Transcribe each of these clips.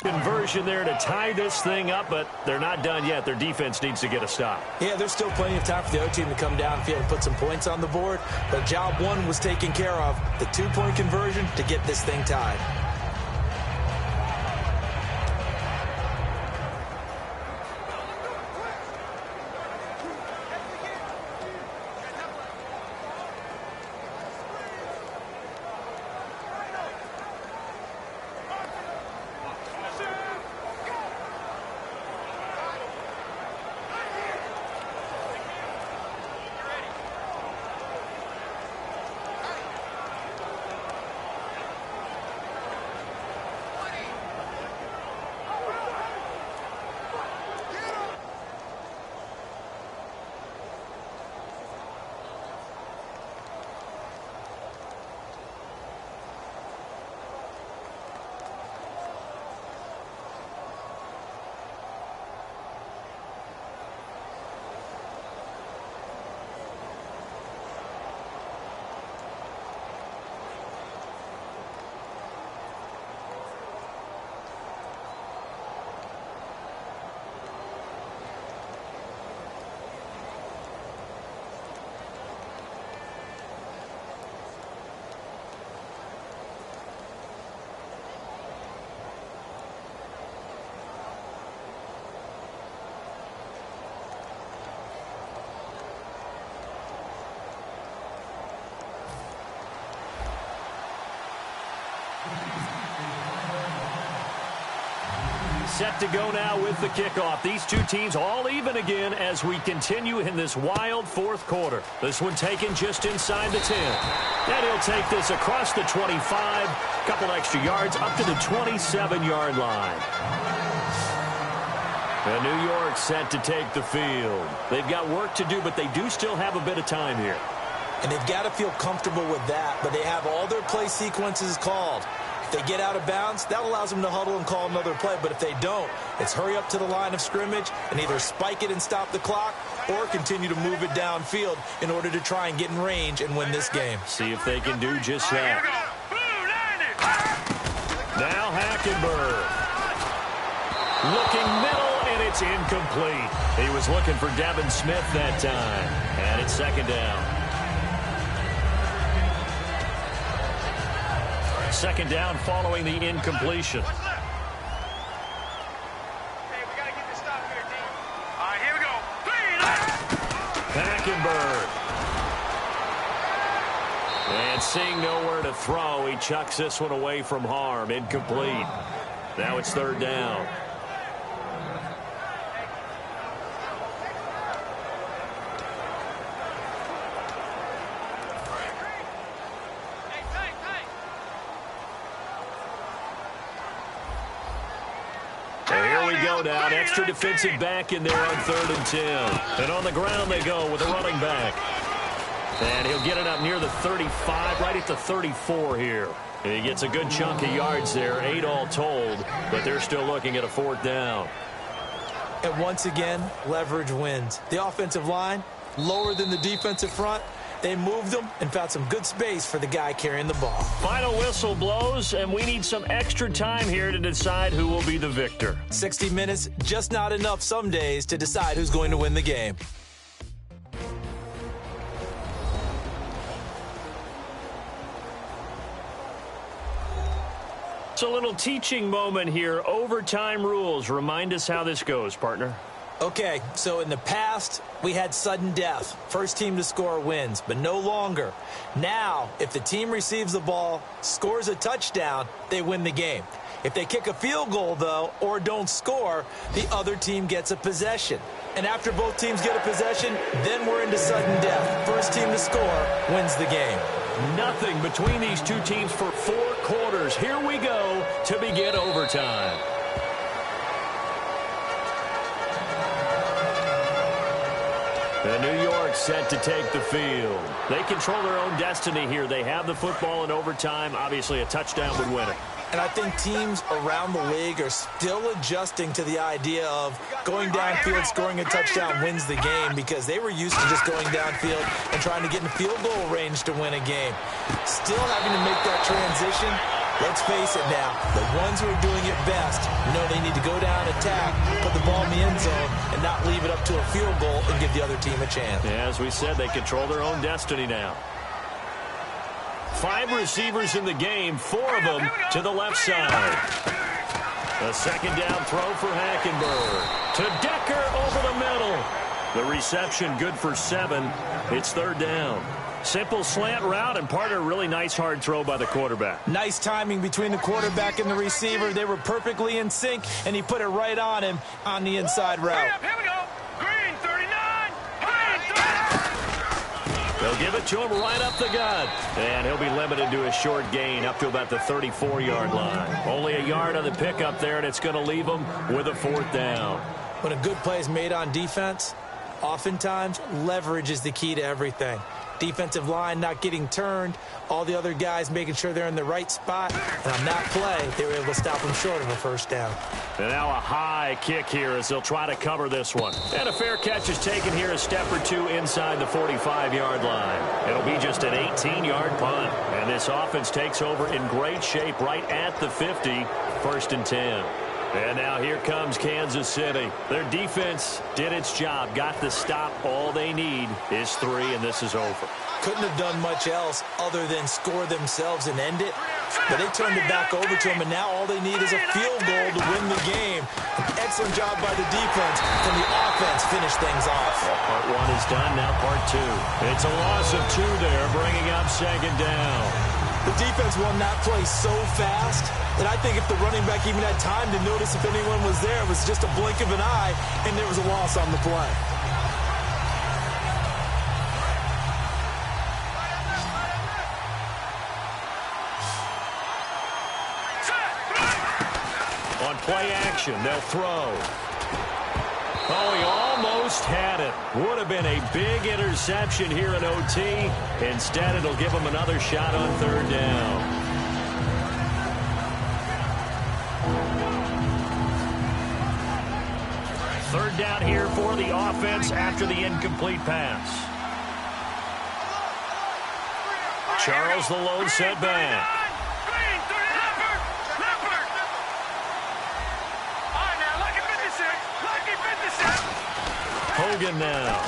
Conversion there to tie this thing up, but they're not done yet. Their defense needs to get a stop. Yeah, there's still plenty of time for the O team to come downfield and put some points on the board, but job one was taken care of. The 2-point conversion to get this thing tied. Set to go now with the kickoff. These two teams all even again as we continue in this wild fourth quarter. This one taken just inside the 10. And he'll take this across the 25, couple extra yards up to the 27-yard line. And New York set to take the field. They've got work to do, but they do still have a bit of time here. And they've got to feel comfortable with that, but they have all their play sequences called. If they get out of bounds, that allows them to huddle and call another play. But if they don't, it's hurry up to the line of scrimmage and either spike it and stop the clock or continue to move it downfield in order to try and get in range and win this game. See if they can do just that. Now Hackenberg. Looking middle, and it's incomplete. He was looking for Devin Smith that time. And it's second down. Second down following the incompletion. Hey, we got to get this stop here, team. All right, here we go. Hackenberg. And seeing nowhere to throw, he chucks this one away from harm. Incomplete. Now it's third down. Down, extra defensive back in there on 3rd and 10. And on the ground they go with a running back. And he'll get it up near the 35, right at the 34 here. And he gets a good chunk of yards there, 8 all told, but they're still looking at a 4th down. And once again, leverage wins. The offensive line, lower than the defensive front. They moved them and found some good space for the guy carrying the ball. Final whistle blows, and we need some extra time here to decide who will be the victor. 60 minutes, just not enough some days to decide who's going to win the game. It's a little teaching moment here. Overtime rules. Remind us how this goes, partner. Okay, so in the past, we had sudden death. First team to score wins, but no longer. Now, if the team receives the ball, scores a touchdown, they win the game. If they kick a field goal, though, or don't score, the other team gets a possession. And after both teams get a possession, then we're into sudden death. First team to score wins the game. Nothing between these two teams for 4 quarters. Here we go to begin overtime. And New York set to take the field. They control their own destiny here. They have the football in overtime. Obviously, a touchdown would win it. And I think teams around the league are still adjusting to the idea of going downfield, scoring a touchdown wins the game, because they were used to just going downfield and trying to get in field goal range to win a game. Still having to make that transition, Let's face it now, the ones who are doing it best know they need to go down, attack, put the ball in the end zone, and not leave it up to a field goal and give the other team a chance. Yeah, as we said, they control their own destiny now. 5 receivers in the game, 4 of them to the left side. A second down throw for Hackenberg. To Decker over the middle. The reception good for 7. It's third down. Simple slant route, and part of a really nice hard throw by the quarterback. Nice timing between the quarterback and the receiver. They were perfectly in sync, and he put it right on him on the inside route. Here we go. Green 39. Green 39. They'll give it to him right up the gut. And he'll be limited to a short gain up to about the 34-yard line. Only a yard on the pickup there, and it's going to leave him with a fourth down. When a good play is made on defense, oftentimes leverage is the key to everything. Defensive line not getting turned, all the other guys making sure they're in the right spot. And on that play, they were able to stop them short of a first down. And now a high kick here as they'll try to cover this one. And a fair catch is taken here a step or two inside the 45-yard line. It'll be just an 18-yard punt. And this offense takes over in great shape right at the 50, first and 10. And now here comes Kansas City. Their defense did its job, got the stop. All they need is 3, and this is over. Couldn't have done much else other than score themselves and end it. But they turned it back over to them, and now all they need is a field goal to win the game. An excellent job by the defense. Can the offense finish things off? Well, part 1 is done, now part 2. It's a loss of 2 there, bringing up second down. The defense won that play so fast that I think if the running back even had time to notice if anyone was there, it was just a blink of an eye, and there was a loss on the play. On play action, they'll throw. Oh, he almost had it. Would have been a big interception here in OT. Instead, it'll give him another shot on third down. Third down here for the offense after the incomplete pass. Charles the lone setback. Hogan now.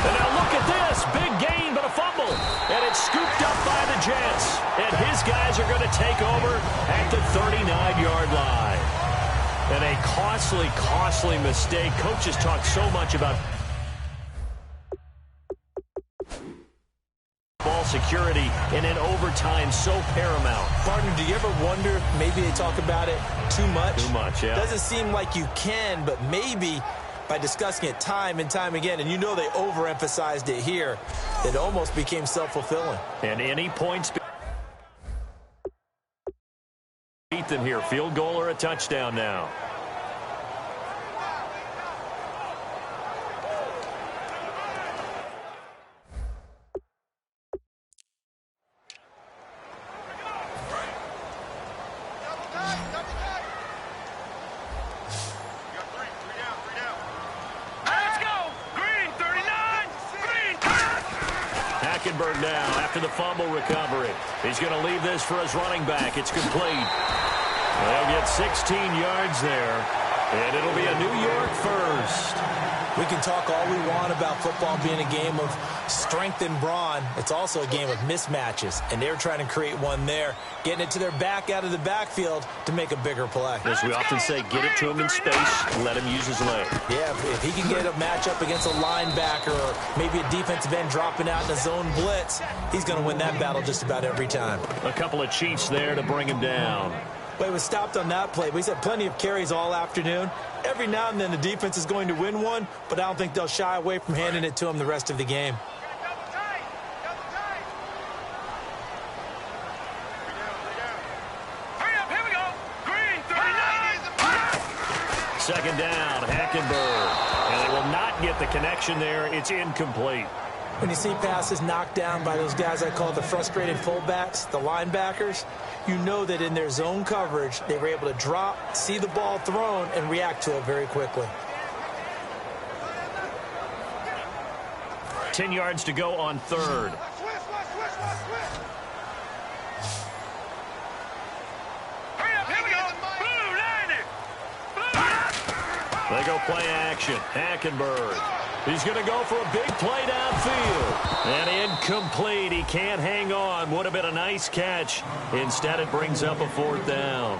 And now look at this. Big gain, but a fumble. And it's scooped up by the Jets. And his guys are going to take over at the 39-yard line. And a costly, costly mistake. Coaches talk so much about ball security, and in overtime, so paramount. Partner, do you ever wonder, maybe they talk about it too much? Too much, yeah. Doesn't seem like you can, but maybe by discussing it time and time again, and you know they overemphasized it here, it almost became self-fulfilling. And any points beat them here. Field goal or a touchdown now. Hackenberg now after the fumble recovery. He's going to leave this for his running back. It's complete. They'll get 16 yards there, and it'll be a New York first. We can talk all we want about football being a game of strength and brawn. It's also a game of mismatches, and they're trying to create one there, getting it to their back out of the backfield to make a bigger play. As we often say, get it to him in space, let him use his leg. Yeah, if he can get a matchup against a linebacker or maybe a defensive end dropping out in a zone blitz, he's going to win that battle just about every time. A couple of cheats there to bring him down. Well, he was stopped on that play, but he's had plenty of carries all afternoon. Every now and then the defense is going to win one, but I don't think they'll shy away from handing it to him the rest of the game. Second down, Hackenberg. And they will not get the connection there. It's incomplete. When you see passes knocked down by those guys I call the frustrated fullbacks, the linebackers, you know that in their zone coverage, they were able to drop, see the ball thrown, and react to it very quickly. 10 yards to go on third. They go play action. Hackenberg. He's going to go for a big play downfield. And incomplete. He can't hang on. Would have been a nice catch. Instead, it brings up a 4th down.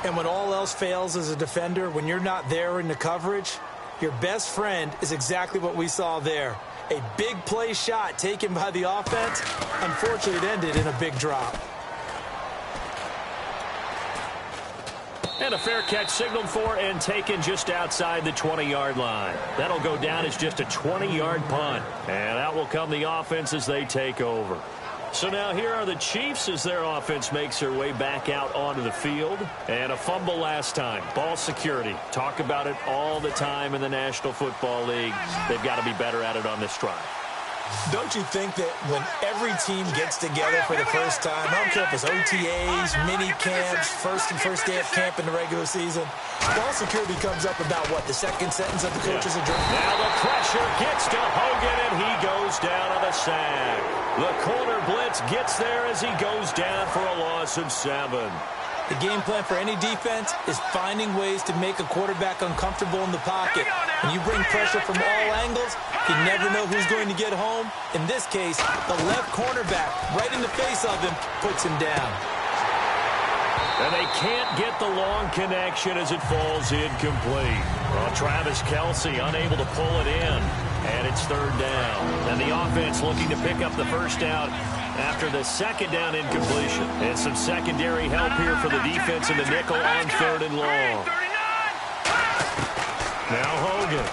And when all else fails as a defender, when you're not there in the coverage, your best friend is exactly what we saw there. A big play shot taken by the offense. Unfortunately, it ended in a big drop. And a fair catch signaled for and taken just outside the 20-yard line. That'll go down as just a 20-yard punt. And out will come the offense as they take over. So now here are the Chiefs as their offense makes their way back out onto the field. And a fumble last time. Ball security. Talk about it all the time in the National Football League. They've got to be better at it on this drive. Don't you think that when every team gets together for the first time, I don't care if it's OTAs, mini camps, first day of camp in the regular season, ball security comes up about what, the second sentence of the coach's address? Now the pressure gets to Hogan, and he goes down on the sack. The corner blitz gets there as he goes down for a loss of 7. The game plan for any defense is finding ways to make a quarterback uncomfortable in the pocket. When you bring pressure from all angles, you never know who's going to get home. In this case, the left cornerback, right in the face of him, puts him down. And they can't get the long connection as it falls incomplete. Well, Travis Kelce unable to pull it in, and it's 3rd down. And the offense looking to pick up the first down after the 2nd down incompletion. And some secondary help here for the defense in the nickel on 3rd and long. Now Hogan.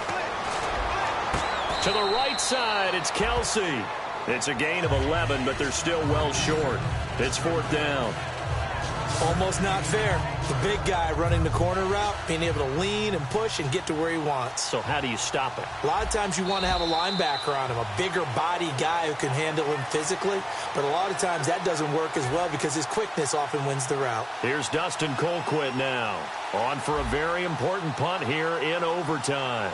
To the right side, it's Kelce. It's a gain of 11, but they're still well short. It's 4th down. Almost not fair. The big guy running the corner route, being able to lean and push and get to where he wants. So how do you stop it? A lot of times you want to have a linebacker on him, a bigger body guy who can handle him physically. But a lot of times that doesn't work as well because his quickness often wins the route. Here's Dustin Colquitt now. On for a very important punt here in overtime.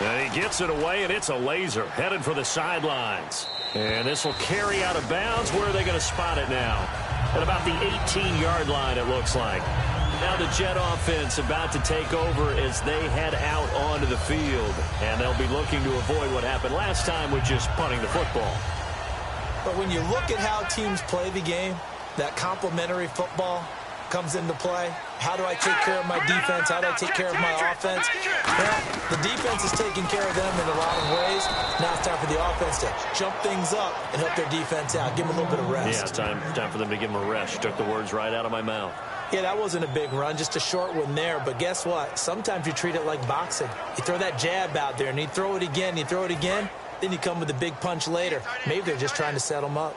And he gets it away, and it's a laser headed for the sidelines. And this will carry out of bounds. Where are they going to spot it now? At about the 18-yard line, it looks like. Now the Jet offense about to take over as they head out onto the field. And they'll be looking to avoid what happened last time with just punting the football. But when you look at how teams play the game, that complementary football comes into play. How do I take care of my defense? How do I take care of my offense? Well, the defense is taking care of them in a lot of ways. Now it's time for the offense to jump things up and help their defense out. Give them a little bit of rest. Yeah, time for them to give them a rest. You took the words right out of my mouth. Yeah, that wasn't a big run, just a short one there. But guess what? Sometimes you treat it like boxing. You throw that jab out there, and you throw it again, you throw it again. Then you come with a big punch later. Maybe they're just trying to set them up.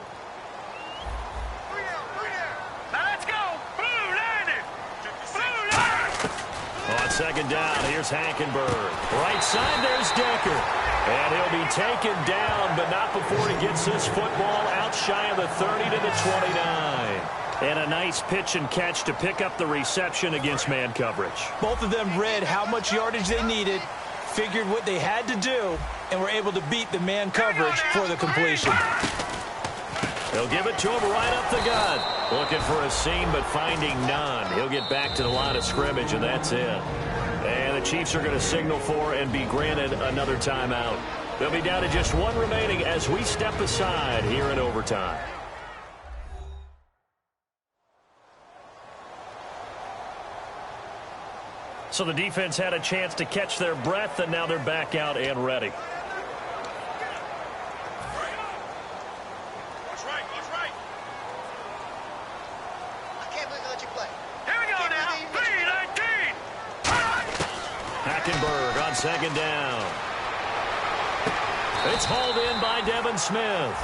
On 2nd down, here's Hackenberg. Right side, there's Decker. And he'll be taken down, but not before he gets his football out shy of the 30 to the 29. And a nice pitch and catch to pick up the reception against man coverage. Both of them read how much yardage they needed, figured what they had to do, and were able to beat the man coverage for the completion. They'll give it to him right up the gut. Looking for a seam, but finding none. He'll get back to the line of scrimmage, and that's it. And the Chiefs are going to signal for and be granted another timeout. They'll be down to just one remaining as we step aside here in overtime. So the defense had a chance to catch their breath, and now they're back out and ready. Hackenberg on 2nd down. It's hauled in by Devin Smith.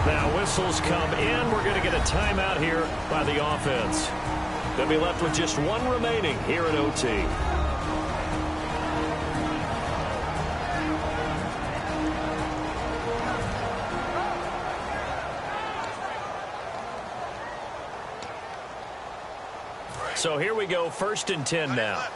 Now whistles come in. We're going to get a timeout here by the offense. They'll be left with just one remaining here in OT. So here we go, 1st and 10 now.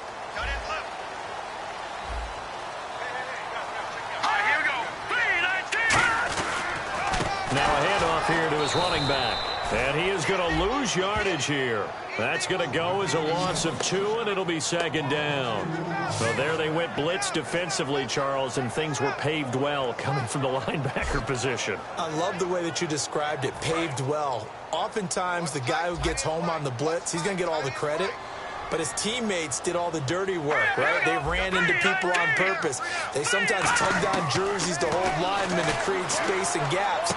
Now a handoff here to his running back. And he is going to lose yardage here. That's going to go as a loss of 2, and it'll be second down. So there they went blitz defensively, Charles, and things were paved well coming from the linebacker position. I love the way that you described it, paved well. Oftentimes, the guy who gets home on the blitz, he's going to get all the credit. But his teammates did all the dirty work, right? They ran into people on purpose. They sometimes tugged on jerseys to hold linemen to create space and gaps.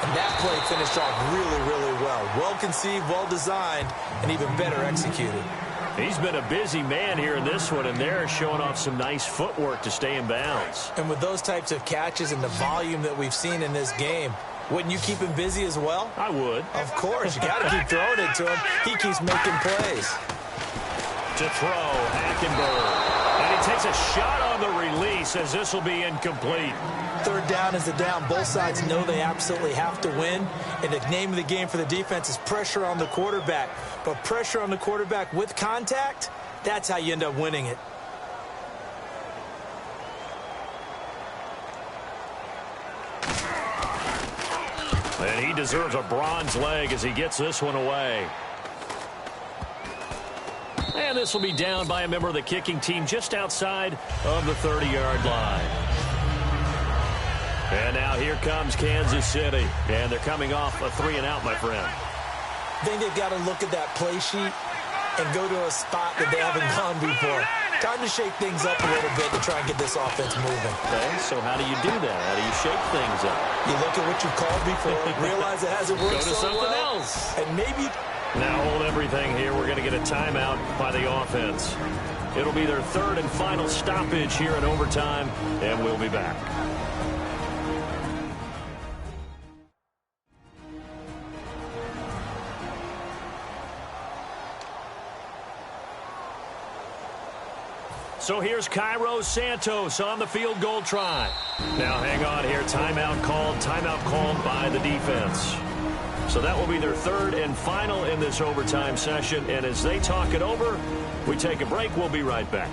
And that play finished off really, really well. Well-conceived, well-designed, and even better executed. He's been a busy man here in this one, and they're showing off some nice footwork to stay in bounds. And with those types of catches and the volume that we've seen in this game, wouldn't you keep him busy as well? I would. Of course. You got to keep throwing it to him. He keeps making plays. To throw, Hackenberg. And he takes a shot on the release as this will be incomplete. Third down is the down. Both sides know they absolutely have to win. And the name of the game for the defense is pressure on the quarterback. But pressure on the quarterback with contact, that's how you end up winning it. And he deserves a bronze leg as he gets this one away. And this will be down by a member of the kicking team just outside of the 30-yard line. And now here comes Kansas City. And they're coming off a 3-and-out, my friend. I think they've got to look at that play sheet and go to a spot that they haven't gone before. Time to shake things up a little bit to try and get this offense moving. Okay, so how do you do that? How do you shake things up? You look at what you've called before, realize it hasn't worked so well. Go to something else. And maybe... Now hold everything here. We're going to get a timeout by the offense. It'll be their third and final stoppage here in overtime, and we'll be back. So here's Cairo Santos on the field goal try. Now hang on here. Timeout called by the defense. So that will be their third and final in this overtime session. And as they talk it over, we take a break. We'll be right back.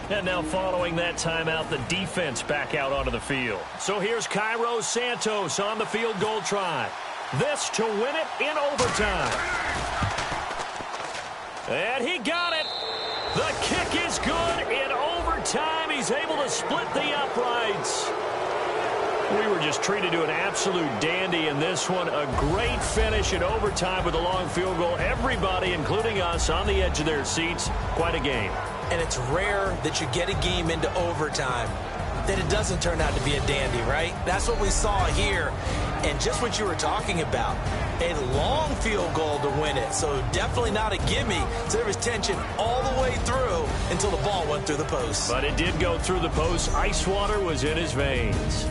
And now following that timeout, the defense back out onto the field. So here's Cairo Santos on the field goal try. This to win it in overtime. And he got it. The kick is good in overtime. He's able to split the uprights. We were just treated to an absolute dandy in this one. A great finish in overtime with a long field goal. Everybody, including us, on the edge of their seats. Quite a game. And it's rare that you get a game into overtime that it doesn't turn out to be a dandy, right? That's what we saw here. And just what you were talking about, a long field goal to win it. So definitely not a gimme. So there was tension all the way through until the ball went through the post. But it did go through the post. Ice water was in his veins.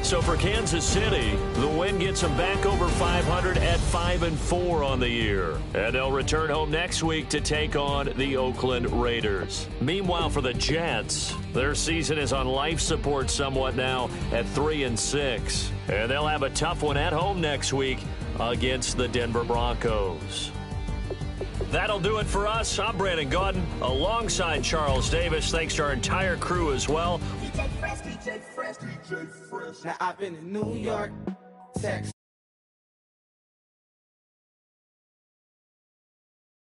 So for Kansas City, the win gets them back over 500 at 5-4 on the year. And they'll return home next week to take on the Oakland Raiders. Meanwhile, for the Jets, their season is on life support somewhat now at 3-6. And they'll have a tough one at home next week against the Denver Broncos. That'll do it for us. I'm Brandon Gaudin alongside Charles Davis. Thanks to our entire crew as well. DJ Fresh. Now I've been in New York, Texas.